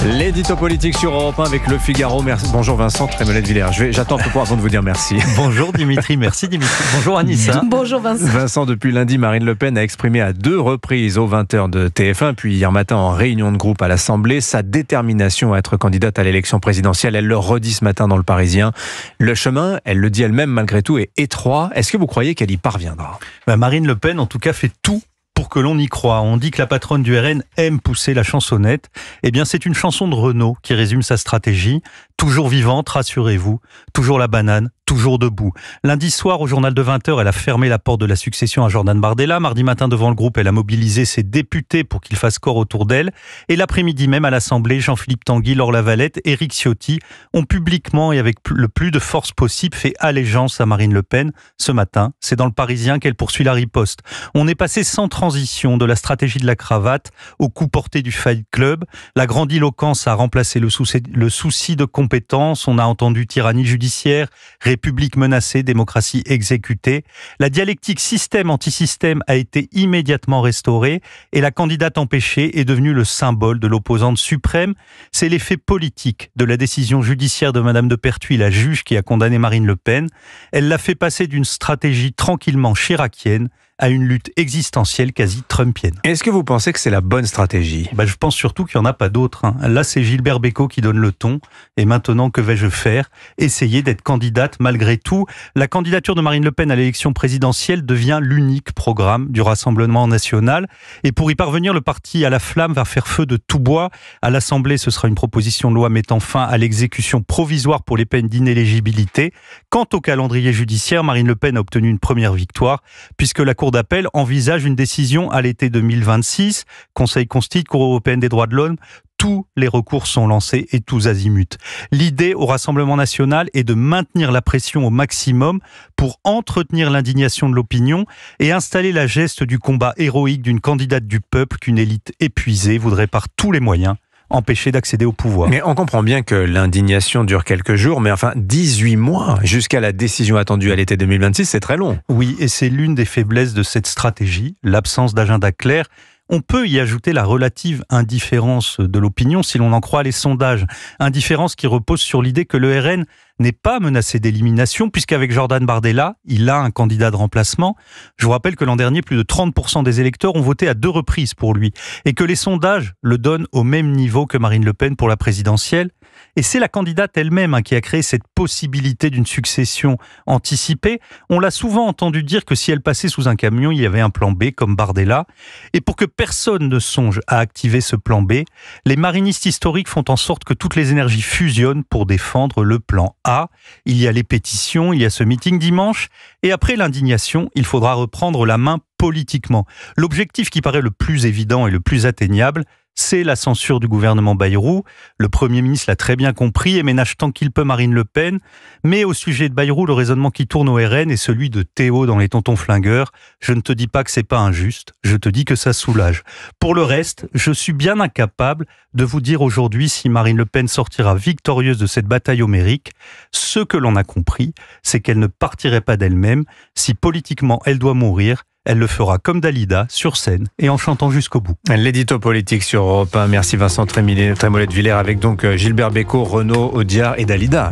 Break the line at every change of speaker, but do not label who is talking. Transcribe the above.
L'édito politique sur Europe 1 avec Le Figaro. Merci. Bonjour Vincent Trémollet-de-Villers. J'attends un peu avant de vous dire merci.
Bonjour Dimitri, merci Dimitri. Bonjour Anissa.
Bonjour Vincent.
Vincent, depuis lundi, Marine Le Pen a exprimé à 2 reprises aux 20h de TF1, puis hier matin en réunion de groupe à l'Assemblée, sa détermination à être candidate à l'élection présidentielle. Elle le redit ce matin dans Le Parisien. Le chemin, elle le dit elle-même malgré tout, est étroit. Est-ce que vous croyez qu'elle y parviendra ?
Marine Le Pen en tout cas fait tout pour que l'on y croit. On dit que la patronne du RN aime pousser la chansonnette. Eh bien, c'est une chanson de Renaud qui résume sa stratégie. Toujours vivante, rassurez-vous. Toujours la banane, toujours debout. Lundi soir, au journal de 20h, elle a fermé la porte de la succession à Jordan Bardella. Mardi matin, devant le groupe, elle a mobilisé ses députés pour qu'ils fassent corps autour d'elle. Et l'après-midi même, à l'Assemblée, Jean-Philippe Tanguy, Laure Lavalette, Éric Ciotti ont publiquement et avec le plus de force possible fait allégeance à Marine Le Pen. Ce matin, c'est dans Le Parisien qu'elle poursuit la riposte. On est passé sans transition de la stratégie de la cravate au coup porté du Fight Club. La grandiloquence a remplacé le souci de compétence. On a entendu tyrannie judiciaire, République menacée, démocratie exécutée. La dialectique système-antisystème a été immédiatement restaurée et la candidate empêchée est devenue le symbole de l'opposante suprême. C'est l'effet politique de la décision judiciaire de Madame de Pertuis, la juge qui a condamné Marine Le Pen. Elle l'a fait passer d'une stratégie tranquillement chiracienne à une lutte existentielle quasi trumpienne.
Est-ce que vous pensez que c'est la bonne stratégie ?
Je pense surtout qu'il n'y en a pas d'autre. Là, c'est Gilbert Bécaud qui donne le ton. Et maintenant, que vais-je faire ? Essayer d'être candidate malgré tout. La candidature de Marine Le Pen à l'élection présidentielle devient l'unique programme du Rassemblement national. Et pour y parvenir, le parti à la flamme va faire feu de tout bois. À l'Assemblée, ce sera une proposition de loi mettant fin à l'exécution provisoire pour les peines d'inéligibilité. Quant au calendrier judiciaire, Marine Le Pen a obtenu une première victoire, puisque la Cour d'appel envisage une décision à l'été 2026. Conseil constitutionnel, Cour européenne des droits de l'homme, tous les recours sont lancés et tous azimuts. L'idée au Rassemblement national est de maintenir la pression au maximum pour entretenir l'indignation de l'opinion et installer la geste du combat héroïque d'une candidate du peuple qu'une élite épuisée voudrait par tous les moyens empêcher d'accéder au pouvoir.
Mais on comprend bien que l'indignation dure quelques jours, mais enfin 18 mois jusqu'à la décision attendue à l'été 2026, c'est très long.
Oui, et c'est l'une des faiblesses de cette stratégie, l'absence d'agenda clair. On peut y ajouter la relative indifférence de l'opinion si l'on en croit les sondages. Indifférence qui repose sur l'idée que le RN n'est pas menacé d'élimination puisqu'avec Jordan Bardella, il a un candidat de remplacement. Je vous rappelle que l'an dernier, plus de 30% des électeurs ont voté à 2 reprises pour lui et que les sondages le donnent au même niveau que Marine Le Pen pour la présidentielle. Et c'est la candidate elle-même qui a créé cette possibilité d'une succession anticipée. On l'a souvent entendu dire que si elle passait sous un camion, il y avait un plan B comme Bardella. Et pour que personne ne songe à activer ce plan B, les marinistes historiques font en sorte que toutes les énergies fusionnent pour défendre le plan A. Il y a les pétitions, il y a ce meeting dimanche. Et après l'indignation, il faudra reprendre la main politiquement. L'objectif qui paraît le plus évident et le plus atteignable, c'est la censure du gouvernement Bayrou. Le Premier ministre l'a très bien compris et ménage tant qu'il peut Marine Le Pen. Mais au sujet de Bayrou, le raisonnement qui tourne au RN est celui de Théo dans Les Tontons Flingueurs. Je ne te dis pas que c'est pas injuste, je te dis que ça soulage. Pour le reste, je suis bien incapable de vous dire aujourd'hui si Marine Le Pen sortira victorieuse de cette bataille homérique. Ce que l'on a compris, c'est qu'elle ne partirait pas d'elle-même. Si politiquement elle doit mourir, elle le fera comme Dalida, sur scène et en chantant jusqu'au bout.
L'édito politique sur Europe 1. Merci Vincent Trémollet-de-Villers avec donc Gilbert Bécaud, Renaud, Audiard et Dalida.